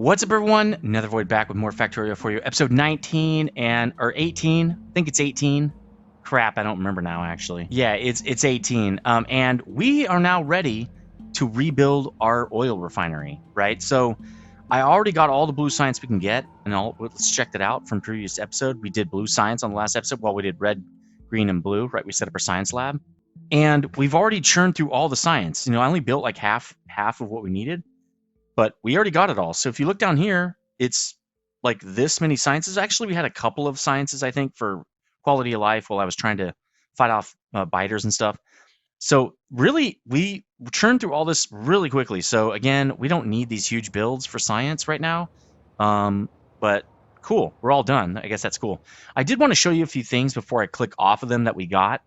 What's up, everyone? Another Void back with more Factorio for you. Episode 19 or 18. I think it's 18. Crap, I don't remember now, actually. Yeah, it's 18. And we are now ready to rebuild our oil refinery, right? So I already got all the blue science we can get, and let's check that out from previous episode. We did blue science on the last episode. Well, we did red, green, and blue, right? We set up our science lab. And we've already churned through all the science. I only built like half of what we needed. But we already got it all. So if you look down here, it's like this many sciences. Actually, we had a couple of sciences, I think, for quality of life while I was trying to fight off biters and stuff. So really, we churned through all this really quickly. So again, we don't need these huge builds for science right now. But cool, we're all done. I guess that's cool. I did want to show you a few things before I click off of them that we got,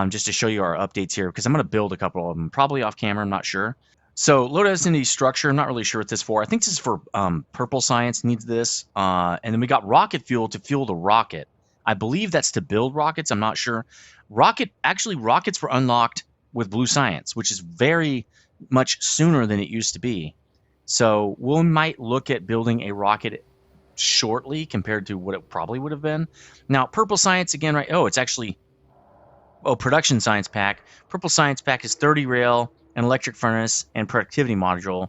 just to show you our updates here, because I'm going to build a couple of them, probably off camera, I'm not sure. So low density structure, I'm not really sure what this is for. I think this is for purple science needs this. And then we got rocket fuel to fuel the rocket. I believe that's to build rockets. I'm not sure. Rockets were unlocked with blue science, which is very much sooner than it used to be. So we might look at building a rocket shortly compared to what it probably would have been. Now, purple science again, right? Oh, it's actually, production science pack. Purple science pack is 30 rail, an electric furnace, and productivity module.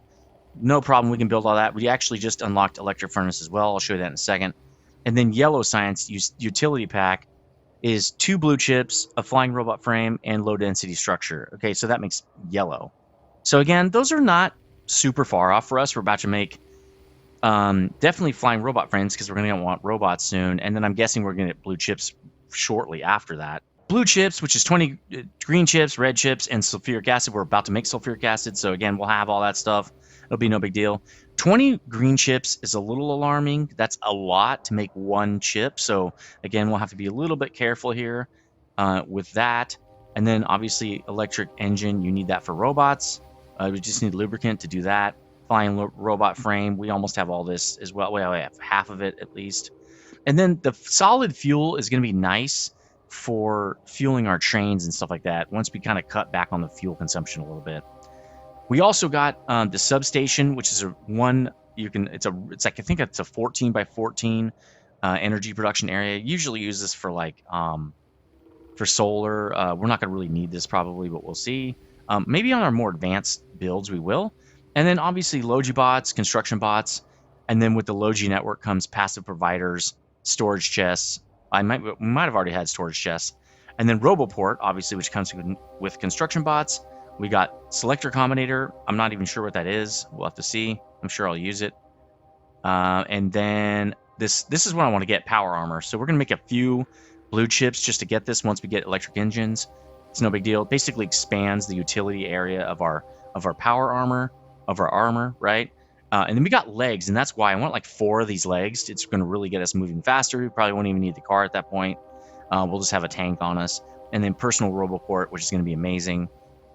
No problem, we can build all that. We actually just unlocked electric furnace as well. I'll show you that in a second. And then yellow science utility pack is 2 blue chips, a flying robot frame, and low density structure. Okay, so that makes yellow. So again, those are not super far off for us. We're about to make definitely flying robot frames because we're going to want robots soon. And then I'm guessing we're going to get blue chips shortly after that. Blue chips, which is 20 green chips, red chips, and sulfuric acid. We're about to make sulfuric acid, so again, we'll have all that stuff. It'll be no big deal. 20 green chips is a little alarming. That's a lot to make one chip, so again, we'll have to be a little bit careful here with that. And then obviously electric engine, you need that for robots. We just need lubricant to do that. Flying robot frame, we almost have all this as well. We have half of it at least. And then the solid fuel is going to be nice for fueling our trains and stuff like that once we kind of cut back on the fuel consumption a little bit. We also got the substation, which is it's like, I think it's a 14 by 14 energy production area. Usually use this for like for solar. We're not going to really need this probably, but we'll see. Maybe on our more advanced builds we will. And then obviously Logi bots, construction bots, and then with the Logi network comes passive providers, storage chests. We might have already had storage chests. And then Roboport, obviously, which comes with construction bots. We got Selector Combinator. I'm not even sure what that is. We'll have to see. I'm sure I'll use it. And then this is what I want to get, power armor. So we're going to make a few blue chips just to get this once we get electric engines. It's no big deal. It basically expands the utility area of our power armor, of our armor, right? And then we got legs, and that's why I want like 4 of these legs. It's going to really get us moving faster. We probably won't even need the car at that point. We'll just have a tank on us. And then personal Roboport, which is going to be amazing.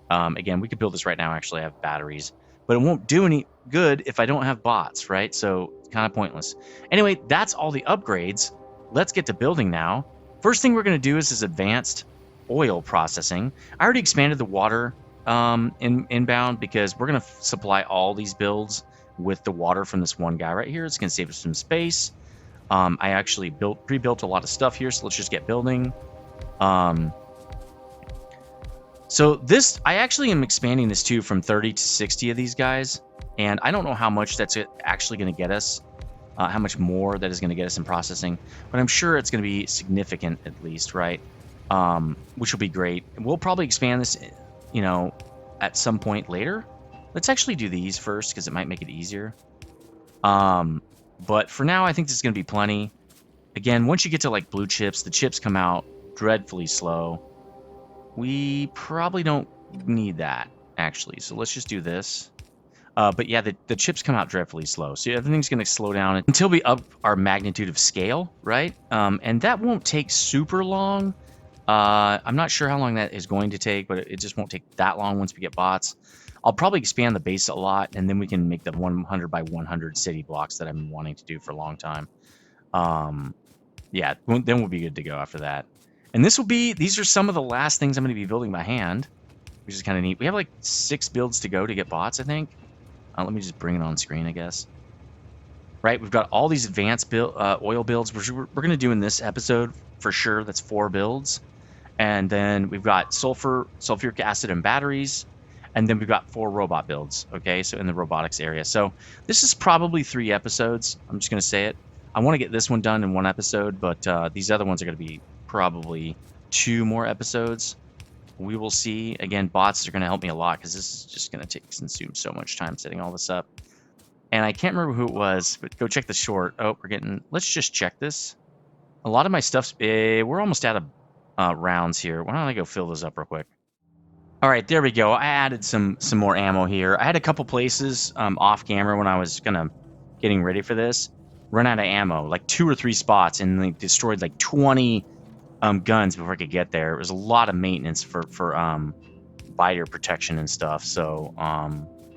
Again, we could build this right now. Actually, I have batteries. But it won't do any good if I don't have bots, right? So it's kind of pointless. Anyway, that's all the upgrades. Let's get to building now. First thing we're going to do is this advanced oil processing. I already expanded the water inbound because we're going to supply all these builds with the water from this one guy right here. It's going to save us some space. I actually pre-built a lot of stuff here, so let's just get building. So this, I actually am expanding this too from 30 to 60 of these guys, and I don't know how much that's actually going to get us, how much more that is going to get us in processing, but I'm sure it's going to be significant at least, right? Which will be great. We'll probably expand this, at some point later. Let's actually do these first because it might make it easier. But for now, I think this is going to be plenty. Again, once you get to like blue chips, the chips come out dreadfully slow. We probably don't need that, actually. So let's just do this. But yeah, the chips come out dreadfully slow. So everything's going to slow down until we up our magnitude of scale, right? And that won't take super long. I'm not sure how long that is going to take, but it just won't take that long once we get bots. I'll probably expand the base a lot, and then we can make the 100 by 100 city blocks that I've been wanting to do for a long time. Yeah, then we'll be good to go after that. And these are some of the last things I'm going to be building by hand, which is kind of neat. We have like 6 builds to go to get bots, I think. Let me just bring it on screen, I guess. right? We've got all these advanced oil builds, which we're going to do in this episode for sure. That's 4 builds. And then we've got sulfuric acid and batteries. And then we've got 4 robot builds, okay? So in the robotics area. So this is probably 3 episodes. I'm just going to say it. I want to get this one done in 1 episode, but these other ones are going to be probably 2 more episodes. We will see. Again, bots are going to help me a lot because this is just going to consume so much time setting all this up. And I can't remember who it was, but go check the short. Oh, let's just check this. A lot of my stuff's, we're almost out of rounds here. Why don't I go fill those up real quick? All right, there we go. I added some more ammo here. I had a couple places off camera when I was getting ready for this, run out of ammo, like 2 or 3 spots, and they destroyed like 20 guns before I could get there. It was a lot of maintenance for biter protection and stuff. So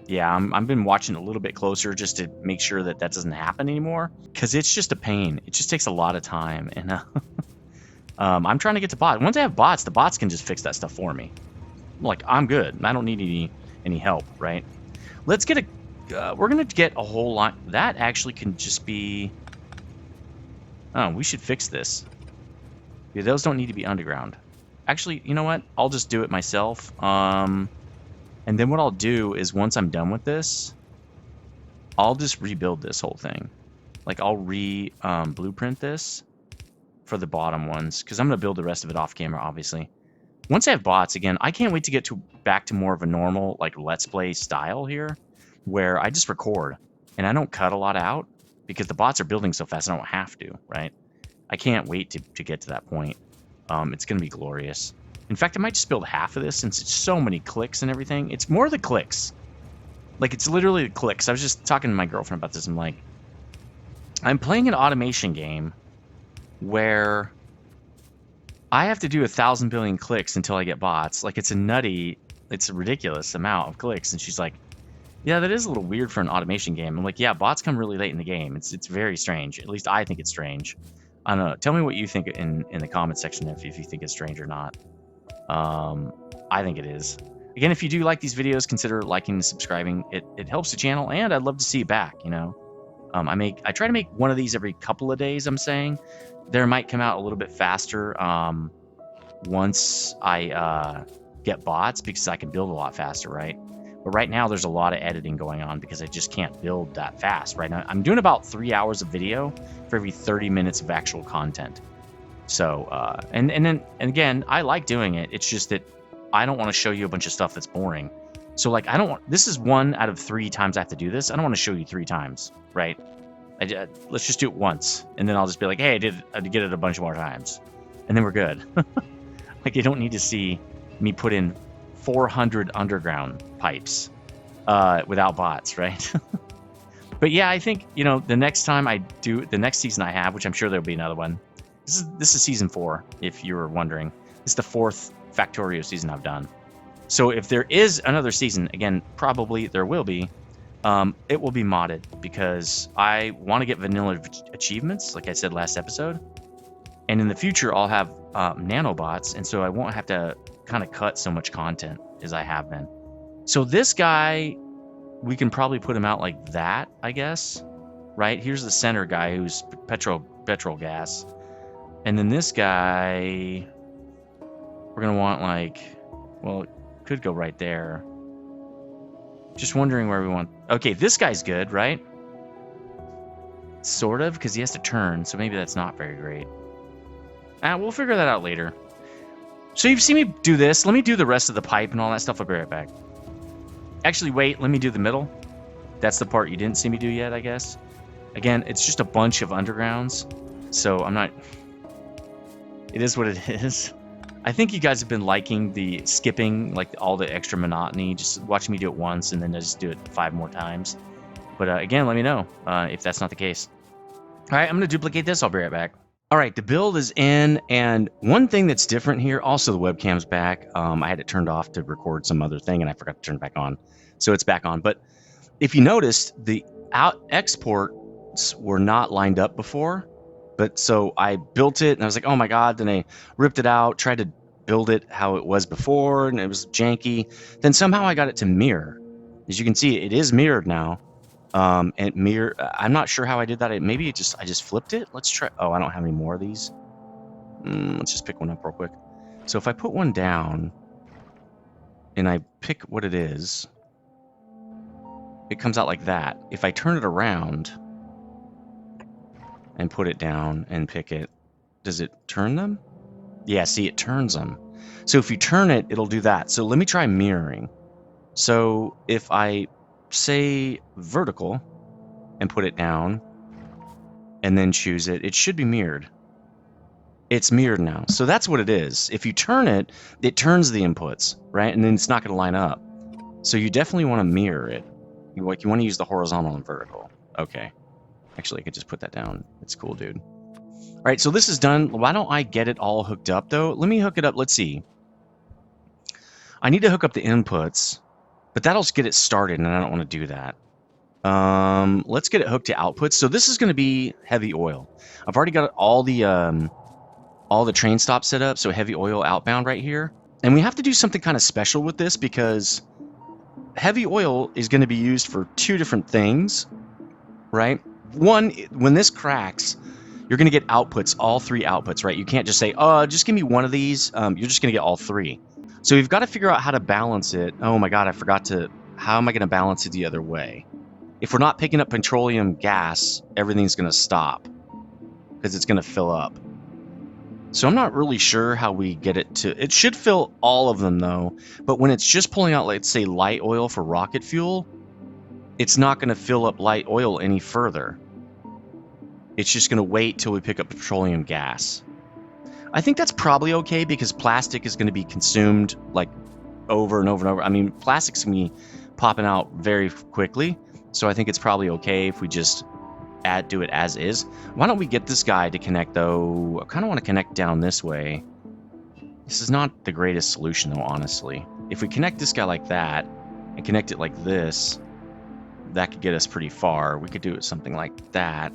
yeah, I've been watching a little bit closer just to make sure that doesn't happen anymore, because it's just a pain. It just takes a lot of time, and I'm trying to get to bots. Once I have bots, the bots can just fix that stuff for me. Like, I'm good. I don't need any help, right? Let's get we're gonna get a whole lot. That actually can just be. Oh, we should fix this. Yeah, those don't need to be underground. Actually, you know what? I'll just do it myself. And then what I'll do is once I'm done with this, I'll just rebuild this whole thing. Like, I'll blueprint this for the bottom ones, because I'm going to build the rest of it off camera, obviously. Once I have bots, again, I can't wait to get back to more of a normal, like, Let's Play style here, where I just record, and I don't cut a lot out, because the bots are building so fast I don't have to, right? I can't wait to get to that point. It's going to be glorious. In fact, I might just build half of this since it's so many clicks and everything. It's more the clicks. Like, it's literally the clicks. I was just talking to my girlfriend about this. I'm like, I'm playing an automation game where I have to do 1,000 billion clicks until I get bots. Like, it's a ridiculous amount of clicks. And she's like, yeah, that is a little weird for an automation game. I'm like, yeah, bots come really late in the game. It's very strange. At least I think it's strange. I don't know. Tell me what you think in the comment section if you think it's strange or not. I think it is. Again, if you do like these videos, consider liking and subscribing. It helps the channel, and I'd love to see you back, you know. I try to make one of these every couple of days, I'm saying. There might come out a little bit faster once I get bots, because I can build a lot faster, right? But right now, there's a lot of editing going on because I just can't build that fast right now. I'm doing about 3 hours of video for every 30 minutes of actual content. So, and again, I like doing it. It's just that I don't want to show you a bunch of stuff that's boring. So, like, this is 1 out of 3 times I have to do this. I don't want to show you 3 times, right? Let's just do it once, and then I'll just be like, hey, I did get it a bunch more times, and then we're good. Like, you don't need to see me put in 400 underground pipes without bots, right? But yeah, I think, you know, the next season I have, which I'm sure there'll be another one. This is season 4, if you were wondering. This is the 4th Factorio season I've done. So if there is another season, again, probably there will be, it will be modded, because I want to get vanilla achievements, like I said last episode. And in the future, I'll have nanobots, and so I won't have to kind of cut so much content as I have been. So this guy, we can probably put him out like that, I guess. Right? Here's the center guy who's petrol gas. And then this guy, we're going to want like, well, it could go right there. Just wondering where we want. Okay, this guy's good, right? Sort of, because he has to turn, so maybe that's not very great. We'll figure that out later. So you've seen me do this. Let me do the rest of the pipe and all that stuff. I'll be right back. Actually, wait, let me do the middle. That's the part you didn't see me do yet, I guess. Again, it's just a bunch of undergrounds, so I'm not... It is what it is. I think you guys have been liking the skipping, like all the extra monotony, just watching me do it once and then I just do it 5 more times. But again, let me know if that's not the case. All right, I'm going to duplicate this. I'll be right back. All right, the build is in, and one thing that's different here, also the webcam's back. I had it turned off to record some other thing, and I forgot to turn it back on. So it's back on. But if you noticed, the exports were not lined up before. But so I built it, and I was like, oh my god. Then I ripped it out, tried to build it how it was before, and it was janky. Then somehow I got it to mirror. As you can see, it is mirrored now. And mirror. I'm not sure how I did that. Maybe I just flipped it. Let's try. Oh, I don't have any more of these. Let's just pick one up real quick. So if I put one down and I pick what it is, it comes out like that. If I turn it around and put it down and pick it, does it turn them? Yeah, see, it turns them. So if you turn it, it'll do that. So let me try mirroring. So if I say vertical and put it down and then choose it, it should be mirrored. It's mirrored now. So that's what it is. If you turn it, it turns the inputs, right? And then it's not going to line up. So you definitely want to mirror it. You want to use the horizontal and vertical. Okay. Actually, I could just put that down. It's cool, dude. All right, so this is done. Why don't I get it all hooked up, though? Let me hook it up. Let's see. I need to hook up the inputs, but that'll get it started, and I don't want to do that. Let's get it hooked to outputs. So this is going to be heavy oil. I've already got all the train stops set up, so heavy oil outbound right here. And we have to do something kind of special with this because heavy oil is going to be used for two different things, right? One, when this cracks, you're going to get outputs, all three outputs, right? You can't just say, oh, just give me one of these. You're just going to get all three. So we've got to figure out how to balance it. Oh my God, I forgot to, how am I going to balance it the other way? If we're not picking up petroleum gas, everything's going to stop because it's going to fill up. So I'm not really sure how we get it to... It should fill all of them, though. But when it's just pulling out, let's say, light oil for rocket fuel, it's not going to fill up light oil any further. It's just going to wait till we pick up petroleum gas. I think that's probably okay because plastic is going to be consumed, like, over and over and over. I mean, plastic's going to be popping out very quickly. So I think it's probably okay if we just... do it as is. Why don't we get this guy to connect, though? I kind of want to connect down this way. This is not the greatest solution, though, honestly. If we connect this guy like that and connect it like this, that could get us pretty far. We could do it something like that.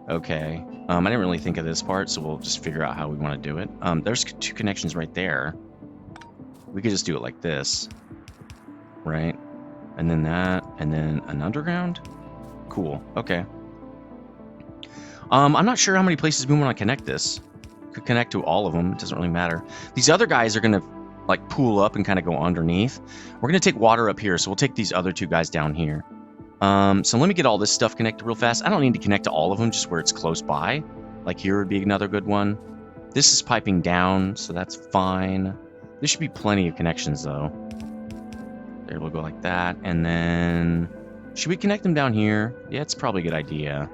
Okay. I didn't really think of this part, so we'll just figure out how we want to do it. There's two connections right there. We could just do it like this, right? And then that, and then an underground. Cool. Okay. I'm not sure how many places we want to connect this. Could connect to all of them. It doesn't really matter. These other guys are going to like pool up and kind of go underneath. We're going to take water up here, so we'll take these other two guys down here. So let me get all this stuff connected real fast. I don't need to connect to all of them, just where it's close by. Like here would be another good one. This is piping down, so that's fine. There should be plenty of connections, though. There, we'll go like that, and then... Should we connect them down here? Yeah, it's probably a good idea.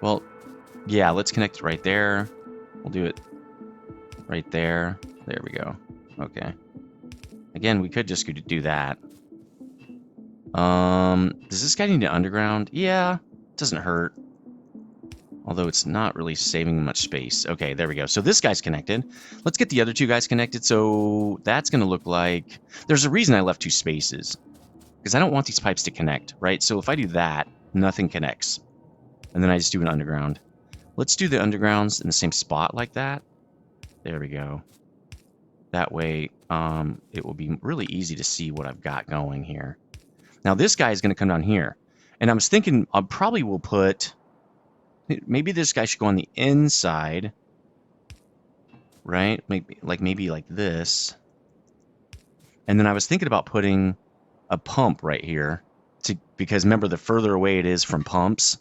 Well, yeah, let's connect it right there. We'll do it right there. There we go. Okay. Again, we could just do that. Does this guy need an underground? Yeah, it doesn't hurt. Although it's not really saving much space. Okay, there we go. So this guy's connected. Let's get the other two guys connected. So that's going to look like... There's a reason I left two spaces. Because I don't want these pipes to connect, right? So if I do that, nothing connects. And then I just do an underground. Let's do the undergrounds in the same spot like that. There we go. That way, it will be really easy to see what I've got going here. Now this guy is going to come down here. And I was thinking I probably will put... Maybe this guy should go on the inside. Right? Maybe like this. And then I was thinking about putting... a pump right here because remember, the further away it is from pumps,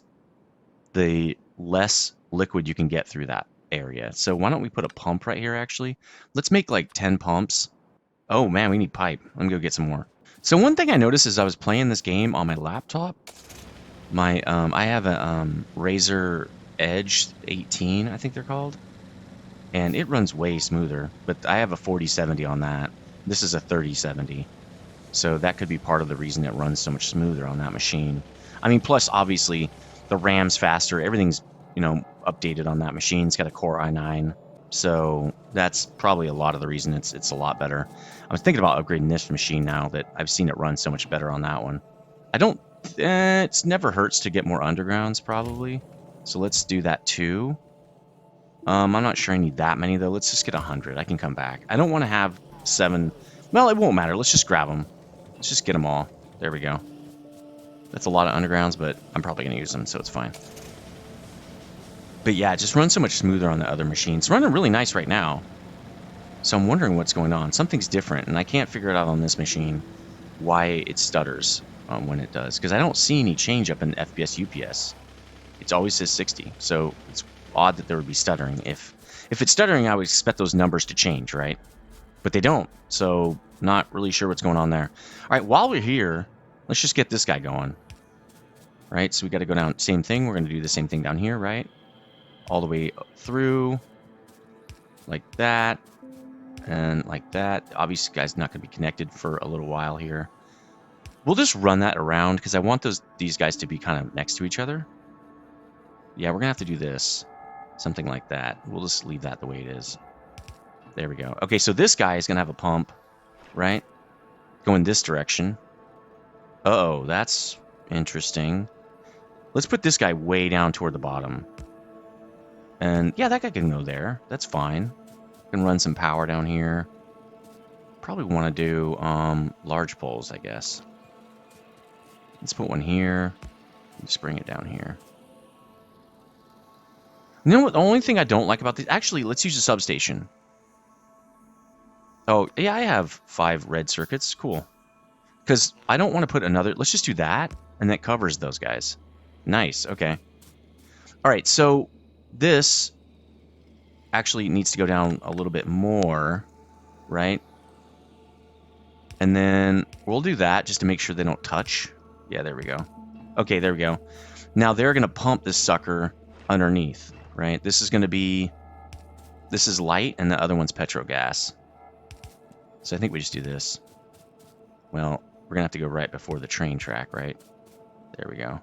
the less liquid you can get through that area. So why don't we put a pump right here? Actually, let's make like 10 pumps. Oh man, we need pipe. Let me go get some more. So one thing I noticed as I was playing this game on my laptop, I have a Razer Edge 18, I think they're called, and it runs way smoother, but I have a 4070 on that. This is a 3070. So that could be part of the reason it runs so much smoother on that machine. I mean, plus, obviously, the RAM's faster. Everything's, updated on that machine. It's got a Core i9. So that's probably a lot of the reason it's a lot better. I was thinking about upgrading this machine now that I've seen it run so much better on that one. It's never hurts to get more undergrounds, probably. So let's do that, too. I'm not sure I need that many, though. Let's just get 100. I can come back. I don't want to have 7... Well, it won't matter. Let's just grab them. Let's just get them all. There we go. That's a lot of undergrounds, but I'm probably going to use them, so it's fine. But yeah, it just runs so much smoother on the other machine. It's running really nice right now. So I'm wondering what's going on. Something's different, and I can't figure it out on this machine why it stutters when it does. Because I don't see any change up in FPS UPS. It always says 60, so it's odd that there would be stuttering. If it's stuttering, I would expect those numbers to change, right? But they don't, so not really sure what's going on there. All right, while we're here, let's just get this guy going. Right, so we got to go down, same thing. We're going to do the same thing down here, right? All the way through, like that, and like that. Obviously, guy's not going to be connected for a little while here. We'll just run that around because I want these guys to be kind of next to each other. Yeah, we're going to have to do this. Something like that. We'll just leave that the way it is. There we go. Okay, so this guy is going to have a pump, right? Go in this direction. Uh-oh, that's interesting. Let's put this guy way down toward the bottom. And yeah, that guy can go there. That's fine. Can run some power down here. Probably want to do large poles, I guess. Let's put one here. Just bring it down here. You know what? The only thing I don't like about this... Actually, let's use a substation. Oh, yeah, I have 5 red circuits. Cool. Because I don't want to put another... Let's just do that, and that covers those guys. Nice, okay. All right, so this actually needs to go down a little bit more, right? And then we'll do that just to make sure they don't touch. Yeah, there we go. Okay, there we go. Now they're going to pump this sucker underneath, right? This is going to be... This is light, and the other one's petrogas. So I think we just do this. Well, we're going to have to go right before the train track, right? There we go.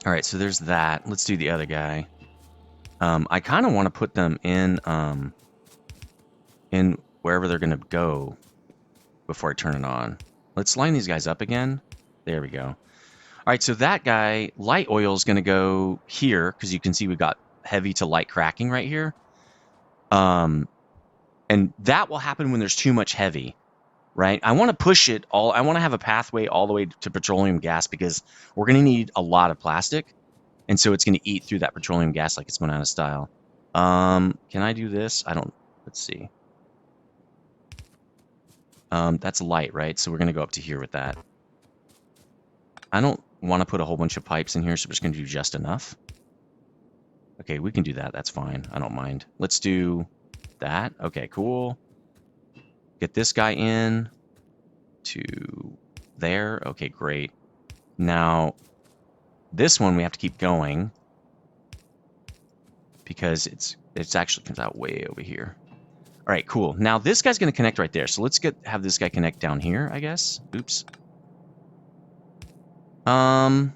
All right, so there's that. Let's do the other guy. I kind of want to put them in wherever they're going to go before I turn it on. Let's line these guys up again. There we go. All right, so that guy, light oil, is going to go here because you can see we got heavy to light cracking right here. And that will happen when there's too much heavy, right? I want to push it all. I want to have a pathway all the way to petroleum gas because we're going to need a lot of plastic. And so it's going to eat through that petroleum gas like it's going out of style. Can I do this? I don't. Let's see. That's light, right? So we're going to go up to here with that. I don't want to put a whole bunch of pipes in here, so we're just going to do just enough. Okay, we can do that. That's fine. I don't mind. Let's do that. Okay, cool. Get this guy in to there. Okay, great. Now, this one we have to keep going because it's actually comes out way over here. All right, cool. Now this guy's going to connect right there. So let's have this guy connect down here, I guess. Oops. Yeah,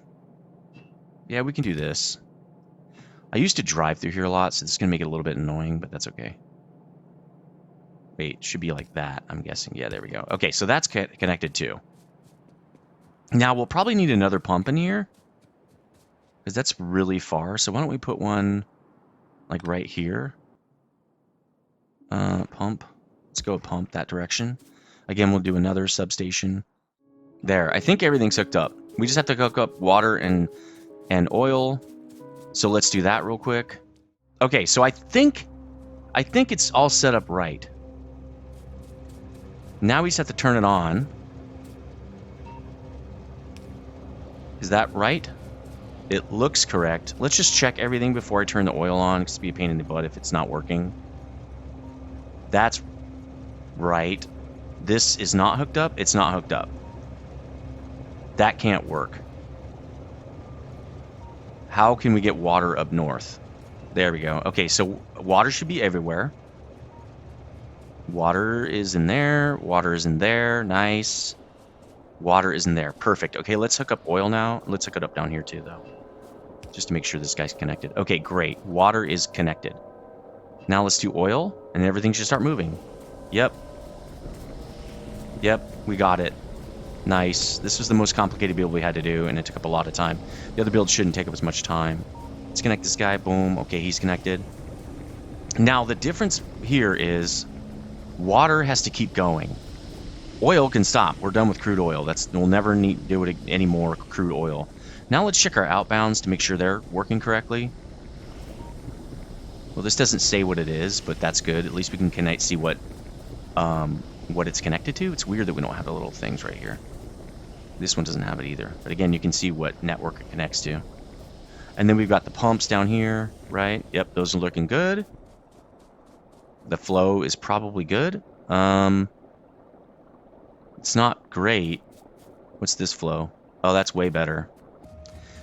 we can do this. I used to drive through here a lot, so this is going to make it a little bit annoying, but that's okay. Wait, it should be like that, I'm guessing. Yeah, there we go. Okay, so that's connected too. Now, we'll probably need another pump in here because that's really far. So why don't we put one like right here? Pump. Let's go pump that direction. Again, we'll do another substation. There. I think everything's hooked up. We just have to hook up water and oil. So let's do that real quick. Okay, so I think it's all set up right. Now we just have to turn it on. Is that right? It looks correct. Let's just check everything before I turn the oil on. It's be a pain in the butt if it's not working. That's right. This is not hooked up. It's not hooked up. That can't work. How can we get water up north? There we go. Okay, so water should be everywhere. Water is in there. Water is in there. Nice. Water is in there. Perfect. Okay, let's hook up oil now. Let's hook it up down here too, though. Just to make sure this guy's connected. Okay, great. Water is connected. Now let's do oil, and everything should start moving. Yep. Yep, we got it. Nice. This was the most complicated build we had to do, and it took up a lot of time. The other build shouldn't take up as much time. Let's connect this guy. Boom. Okay, he's connected. Now, the difference here is water has to keep going. Oil can stop. We're done with crude oil. We'll never need to do it any more crude oil. Now let's check our outbounds to make sure they're working correctly. Well, this doesn't say what it is, but that's good. At least we can see what it's connected to. It's weird that we don't have the little things right here. This one doesn't have it either. But again, you can see what network it connects to. And then we've got the pumps down here, right? Yep, those are looking good. The flow is probably good. It's not great. What's this flow? Oh, that's way better.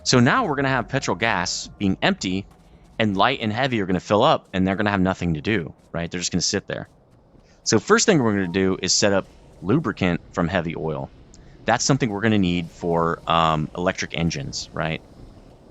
So now we're going to have petrol gas being empty, and light and heavy are going to fill up, and they're going to have nothing to do, right? They're just going to sit there. So first thing we're going to do is set up lubricant from heavy oil. That's something we're going to need for electric engines, right?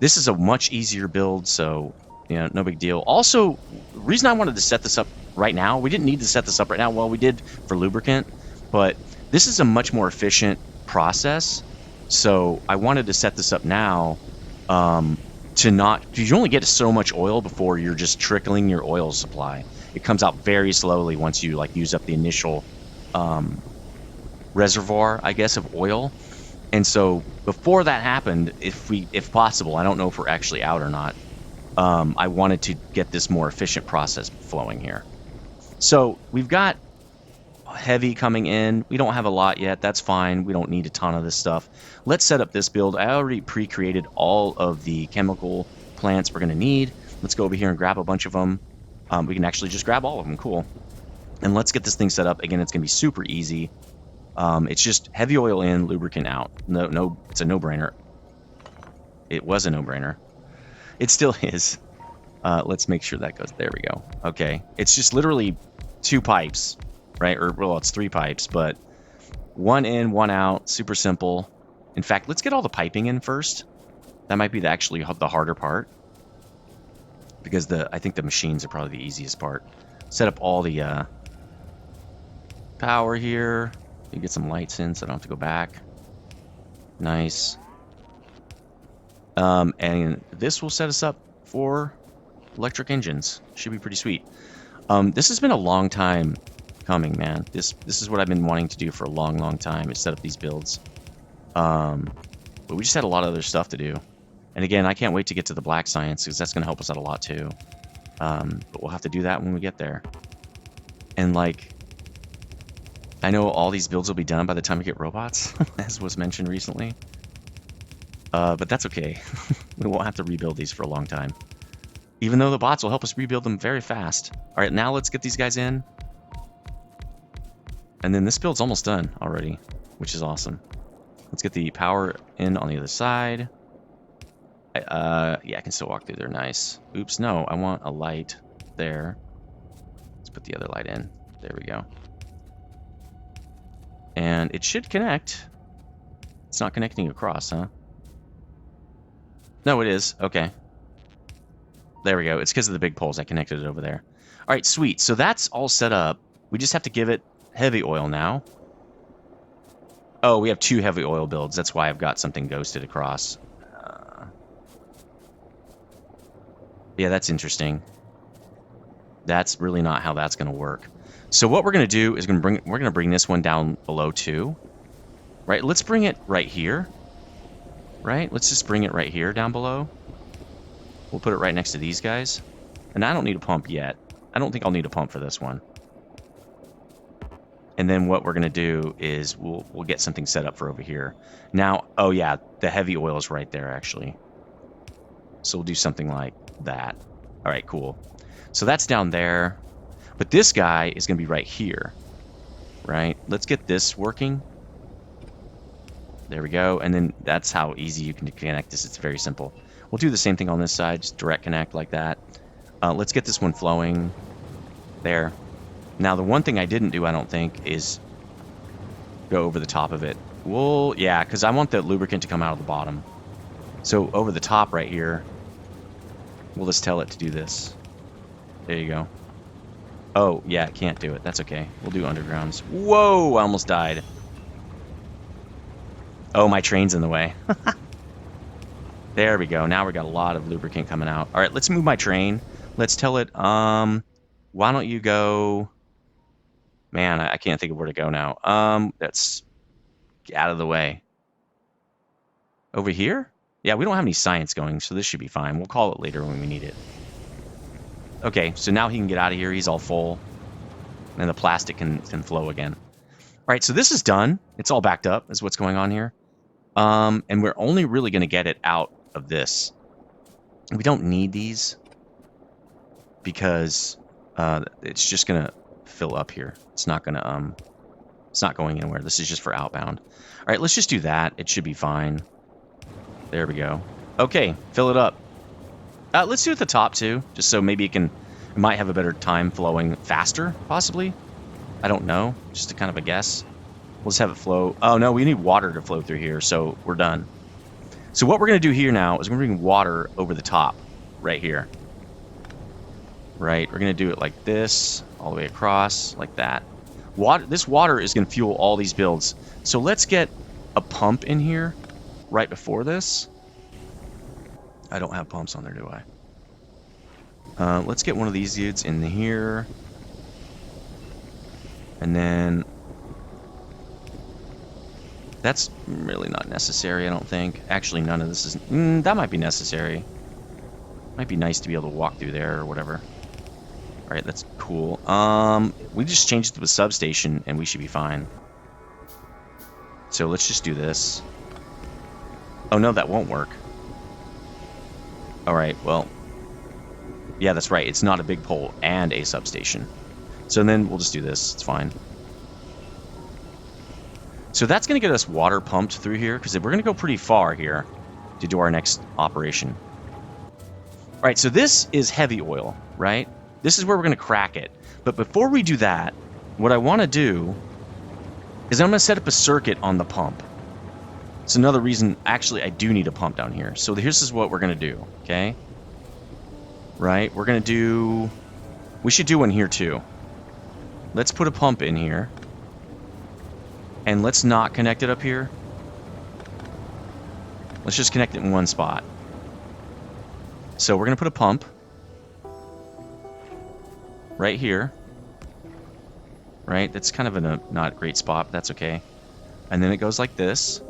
This is a much easier build, so no big deal. Also, the reason I wanted to set this up right now, we didn't need to set this up right now. Well, we did for lubricant, but this is a much more efficient process. So I wanted to set this up now because you only get so much oil before you're just trickling your oil supply. It comes out very slowly once you use up the initial reservoir, I guess, of oil. And so before that happened, if possible, I don't know if we're actually out or not, I wanted to get this more efficient process flowing here. So we've got heavy coming in. We don't have a lot yet. That's fine. We don't need a ton of this stuff. Let's set up this build. I already pre-created all of the chemical plants we're going to need. Let's go over here and grab a bunch of them. We can actually just grab all of them. Cool. And let's get this thing set up. Again, it's going to be super easy. It's just heavy oil in, lubricant out. No, it's a no-brainer. It was a no-brainer. It still is. Let's make sure that goes. There we go. Okay. It's just literally 2 pipes, right? Or, well, it's 3 pipes, but 1 in, 1 out. Super simple. In fact, let's get all the piping in first. That might be actually the harder part. Because I think the machines are probably the easiest part. Set up all the power here. You get some lights in so I don't have to go back. Nice. And this will set us up for electric engines. Should be pretty sweet. This has been a long time coming, man. This is what I've been wanting to do for a long, long time, is set up these builds. But we just had a lot of other stuff to do. And again, I can't wait to get to the black science, because that's going to help us out a lot too. But we'll have to do that when we get there. And I know all these builds will be done by the time we get robots, as was mentioned recently. But that's okay. We won't have to rebuild these for a long time. Even though the bots will help us rebuild them very fast. All right, now let's get these guys in. And then this build's almost done already, which is awesome. Let's get the power in on the other side. Yeah, I can still walk through there. Nice. Oops, no, I want a light there. Let's put the other light in. There we go. And it should connect. It's not connecting across, huh? No, it is. Okay. There we go. It's because of the big poles. I connected it over there. All right, sweet. So that's all set up. We just have to give it heavy oil now. Oh, we have 2 heavy oil builds. That's why I've got something ghosted across. Yeah, that's interesting. That's really not how that's going to work. So what we're going to do is we're going to bring this one down below too. Right? Let's bring it right here. Right? Let's just bring it right here down below. We'll put it right next to these guys. And I don't need a pump yet. I don't think I'll need a pump for this one. And then what we're going to do is we'll get something set up for over here. Now, oh yeah, the heavy oil is right there actually. So we'll do something like that. All right, cool. So that's down there. But this guy is going to be right here. Right? Let's get this working. There we go. And then that's how easy you can connect this. It's very simple. We'll do the same thing on this side. Just direct connect like that. Let's get this one flowing. There. Now, the one thing I didn't do, I don't think, is go over the top of it. Well, yeah, because I want the lubricant to come out of the bottom. So over the top right here, we'll just tell it to do this. There you go. Oh, yeah, it can't do it. That's okay. We'll do undergrounds. Whoa, I almost died. Oh, my train's in the way. There we go. Now we got a lot of lubricant coming out. All right, let's move my train. Let's tell it, why don't you go Man, I can't think of where to go now. That's out of the way. Over here? Yeah, we don't have any science going, so this should be fine. We'll call it later when we need it. Okay, so now he can get out of here. He's all full. And the plastic can flow again. All right, so this is done. It's all backed up, is what's going on here. And we're only really going to get it out of this. We don't need these because it's just going to fill up here. It's not going to, it's not going anywhere. This is just for outbound. All right, let's just do that. It should be fine. There we go. Okay, fill it up. Let's do it at the top too, just so maybe it might have a better time flowing faster, possibly. I don't know, just a kind of a guess. We'll just have it flow. Oh no, we need water to flow through here, so we're done. So what we're gonna do here now is we're gonna bring water over the top, right here. Right, we're gonna do it like this, all the way across, like that. This water is gonna fuel all these builds. So let's get a pump in here right before this. I don't have pumps on there, do I? Let's get one of these dudes in here. And then... That's really not necessary, I don't think. Actually, none of this is... that might be necessary. Might be nice to be able to walk through there or whatever. Alright, that's cool. We just changed it to a substation and we should be fine. So let's just do this. Oh no, that won't work. Alright, well... Yeah, that's right. It's not a big pole and a substation. So then we'll just do this. It's fine. So that's going to get us water pumped through here, because we're going to go pretty far here to do our next operation. Alright, so this is heavy oil, right? This is where we're going to crack it. But before we do that, what I want to do is I'm going to set up a circuit on the pump. It's another reason, actually, I do need a pump down here. So this is what we're going to do, okay? Right, we're going to do... We should do one here, too. Let's put a pump in here. And let's not connect it up here. Let's just connect it in one spot. So we're going to put a pump right here. Right, that's kind of in a not great spot, but that's okay. And then it goes like this.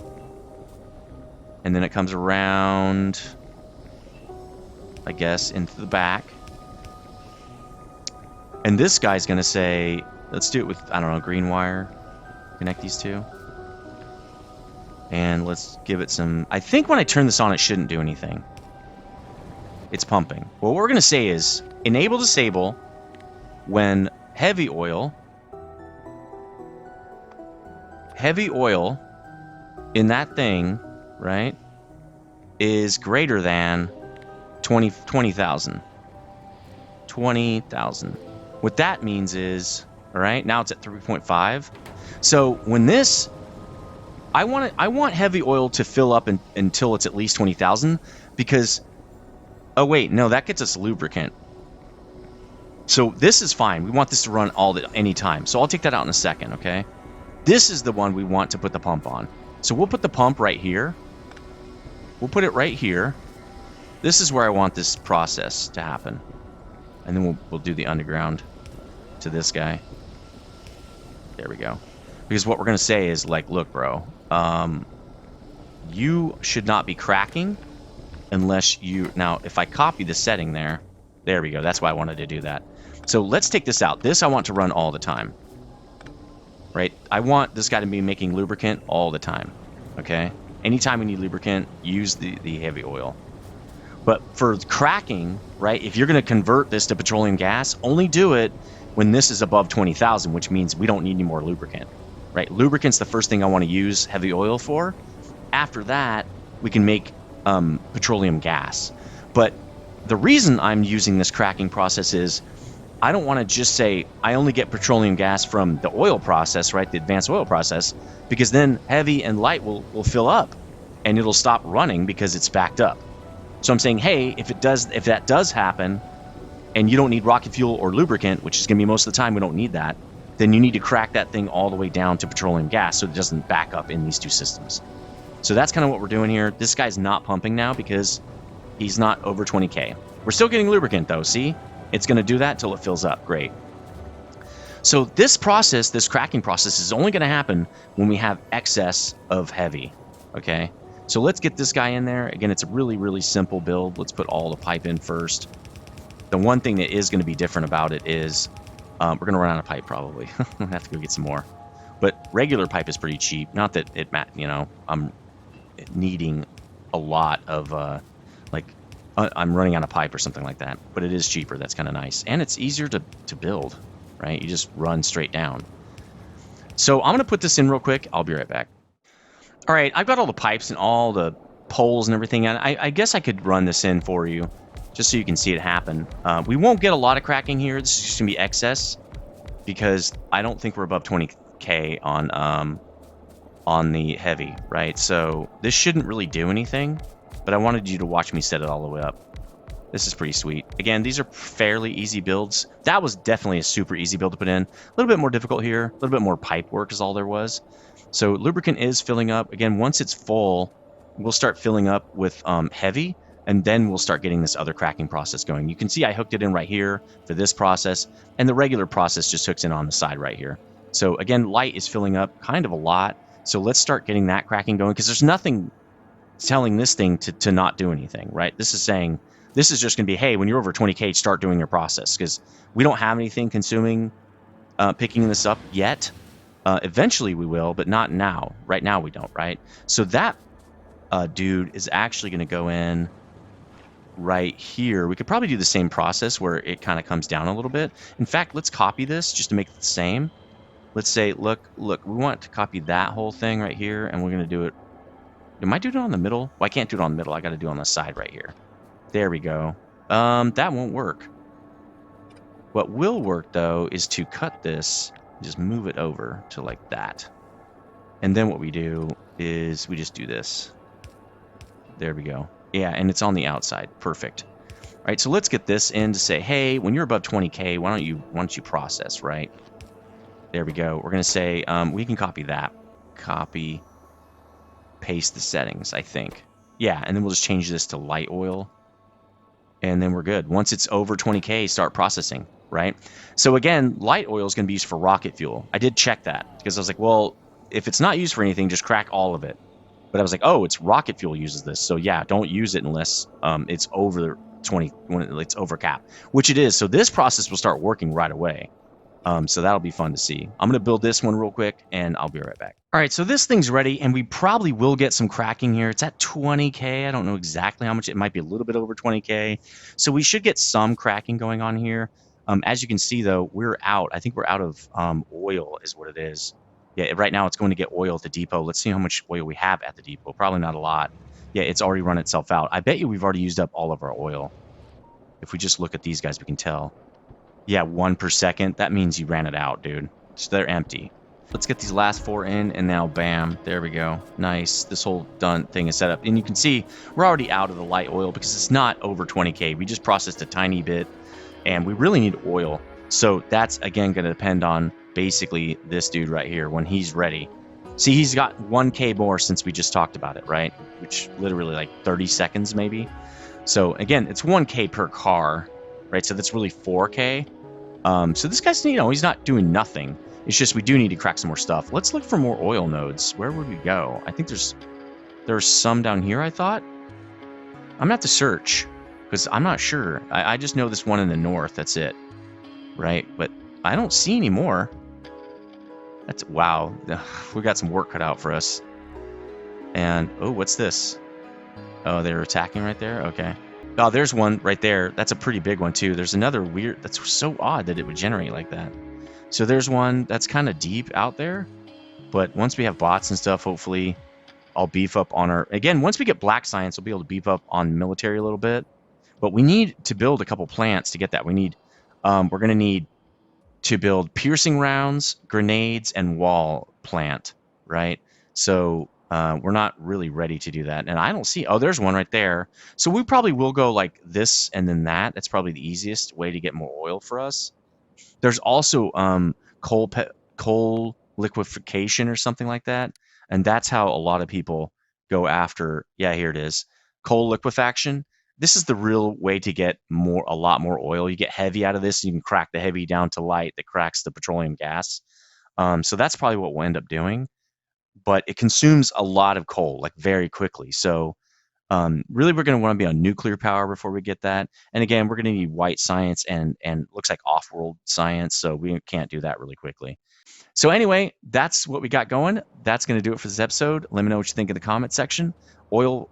And then it comes around, I guess, into the back. And this guy's going to say, let's do it with, I don't know, green wire. Connect these two. And let's give it some... I think when I turn this on, it shouldn't do anything. It's pumping. Well, what we're going to say is, enable disable when heavy oil in that thing, right, is greater than 20,000. 20,000. What that means is, all right, now it's at 3.5. So when this, I want heavy oil to fill up until it's at least 20,000, because, oh wait, no, that gets us lubricant. So this is fine. We want this to run any time. So I'll take that out in a second, okay? This is the one we want to put the pump on. So we'll put the pump right here. We'll put it right here. This is where I want this process to happen. And then we'll do the underground to this guy. There we go. Because what we're going to say is, like, look, bro, you should not be cracking unless you... Now, if I copy the setting there we go. That's why I wanted to do that. So let's take this out. This I want to run all the time. Right? I want this guy to be making lubricant all the time. Okay? Anytime we need lubricant, use the heavy oil. But for cracking, right, if you're going to convert this to petroleum gas, only do it when this is above 20,000, which means we don't need any more lubricant. Right? Lubricant's the first thing I want to use heavy oil for. After that, we can make petroleum gas. But the reason I'm using this cracking process is I don't want to just say I only get petroleum gas from the oil process, right, the advanced oil process, because then heavy and light will fill up and it'll stop running because it's backed up. So I'm saying, hey, if that does happen and you don't need rocket fuel or lubricant, which is going to be most of the time we don't need that, then you need to crack that thing all the way down to petroleum gas so it doesn't back up in these two systems. So that's kind of what we're doing here. This guy's not pumping now because he's not over 20K. We're still getting lubricant though, see? It's going to do that till it fills up. Great. So this process, this cracking process, is only going to happen when we have excess of heavy. Okay. So let's get this guy in there. Again, it's a really, really simple build. Let's put all the pipe in first. The one thing that is going to be different about it is we're going to run out of pipe probably. I'm going to have to go get some more. But regular pipe is pretty cheap. Not that it, you know, I'm needing a lot of, I'm running out of pipe or something like that. But it is cheaper. That's kind of nice. And it's easier to build, right? You just run straight down. So I'm going to put this in real quick. I'll be right back. All right, I've got all the pipes and all the poles and everything. And I guess I could run this in for you just so you can see it happen. We won't get a lot of cracking here. This is just going to be excess because I don't think we're above 20K on the heavy, right? So this shouldn't really do anything, but I wanted you to watch me set it all the way up. This is pretty sweet. Again, these are fairly easy builds. That was definitely a super easy build to put in. A little bit more difficult here. A little bit more pipe work is all there was. So lubricant is filling up. Again, once it's full, we'll start filling up with heavy, and then we'll start getting this other cracking process going. You can see I hooked it in right here for this process, and the regular process just hooks in on the side right here. So again, light is filling up kind of a lot. So let's start getting that cracking going, because there's nothing telling this thing to not do anything, right? This is saying, this is just going to be, hey, when you're over 20K, start doing your process, because we don't have anything consuming, picking this up yet. Eventually we will, but not now. Right now we don't, right? So that dude is actually going to go in right here. We could probably do the same process where it kind of comes down a little bit. In fact, let's copy this just to make it the same. Let's say, look, we want to copy that whole thing right here, and we're going to do it. Am I doing it on the middle? Well, I can't do it on the middle. I got to do it on the side right here. There we go. That won't work. What will work, though, is to cut this, just move it over to like that. And then what we do is we just do this. There we go. Yeah, and it's on the outside. Perfect. All right, so let's get this in to say, hey, when you're above 20K, why don't you process, right? There we go. We're going to say, we can copy that. Copy, paste the settings, I think. Yeah, and then we'll just change this to light oil. And then we're good. Once it's over 20K, start processing, right? So again, light oil is going to be used for rocket fuel. I did check that because I was like, well, if it's not used for anything, just crack all of it. But I was like, oh, it's rocket fuel uses this. So yeah, don't use it unless it's over 20, when it's over cap, which it is. So this process will start working right away. So that'll be fun to see. I'm going to build this one real quick, and I'll be right back. All right, so this thing's ready, and we probably will get some cracking here. It's at 20K. I don't know exactly how much. It might be a little bit over 20K. So we should get some cracking going on here. As you can see, though, we're out. I think we're out of oil is what it is. Yeah, right now it's going to get oil at the depot. Let's see how much oil we have at the depot. Probably not a lot. Yeah, it's already run itself out. I bet you we've already used up all of our oil. If we just look at these guys, we can tell. Yeah, 1 per second. That means you ran it out, dude. So they're empty. Let's get these last 4 in, and now bam, there we go. Nice. This whole done thing is set up. And you can see we're already out of the light oil because it's not over 20K. We just processed a tiny bit, and we really need oil. So that's, again, going to depend on basically this dude right here when he's ready. See, he's got 1K more since we just talked about it, right? Which literally like 30 seconds maybe. So again, it's 1K per car, right? So that's really 4K. So this guy's, he's not doing nothing. It's just we do need to crack some more stuff. Let's look for more oil nodes. Where would we go? I think there's some down here, I thought. I'm gonna have to search because I'm not sure. I just know this one in the north. That's it, right? But I don't see any more. That's, wow. We got some work cut out for us. And, oh, what's this? Oh, they're attacking right there? Okay. Oh, there's one right there. That's a pretty big one, too. There's another weird... That's so odd that it would generate like that. So there's one that's kind of deep out there. But once we have bots and stuff, hopefully I'll beef up on our... Again, once we get black science, we'll be able to beef up on military a little bit. But we need to build a couple plants to get that. We need... we're going to need to build piercing rounds, grenades, and wall plant, right? So... we're not really ready to do that. And I don't see... Oh, there's one right there. So we probably will go like this and then that. That's probably the easiest way to get more oil for us. There's also coal liquefaction or something like that. And that's how a lot of people go after... Yeah, here it is. Coal liquefaction. this is the real way to get a lot more oil. You get heavy out of this, you can crack the heavy down to light that cracks the petroleum gas. So that's probably what we'll end up doing. But it consumes a lot of coal, like very quickly. So really, we're going to want to be on nuclear power before we get that. And again, we're going to need white science and looks like off-world science. So we can't do that really quickly. So anyway, that's what we got going. That's going to do it for this episode. Let me know what you think in the comment section. Oil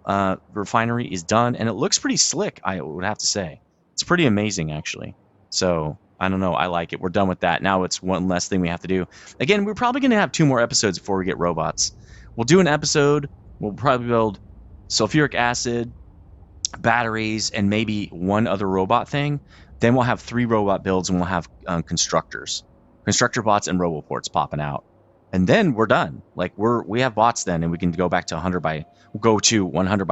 refinery is done, and it looks pretty slick, I would have to say. It's pretty amazing, actually. So I don't know. I like it. We're done with that. Now it's one less thing we have to do. Again, we're probably going to have 2 more episodes before we get robots. We'll do an episode. We'll probably build sulfuric acid, batteries, and maybe 1 other robot thing. Then we'll have 3 robot builds, and we'll have constructor bots and roboports popping out, and then we're done. Like we have bots then, and we can go back to 100 by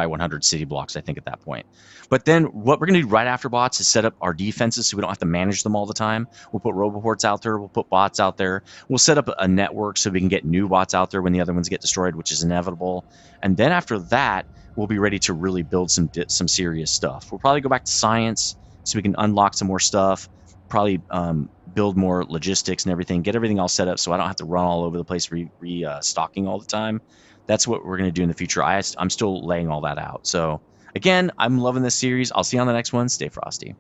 100 city blocks, I think, at that point. But then what we're going to do right after bots is set up our defenses so we don't have to manage them all the time. We'll put roboports out there. We'll put bots out there. We'll set up a network so we can get new bots out there when the other ones get destroyed, which is inevitable. And then after that, we'll be ready to really build some serious stuff. We'll probably go back to science so we can unlock some more stuff. Probably build more logistics and everything, get everything all set up so I don't have to run all over the place restocking all the time. That's what we're going to do in the future. I'm still laying all that out. So again, I'm loving this series. I'll see you on the next one. Stay frosty.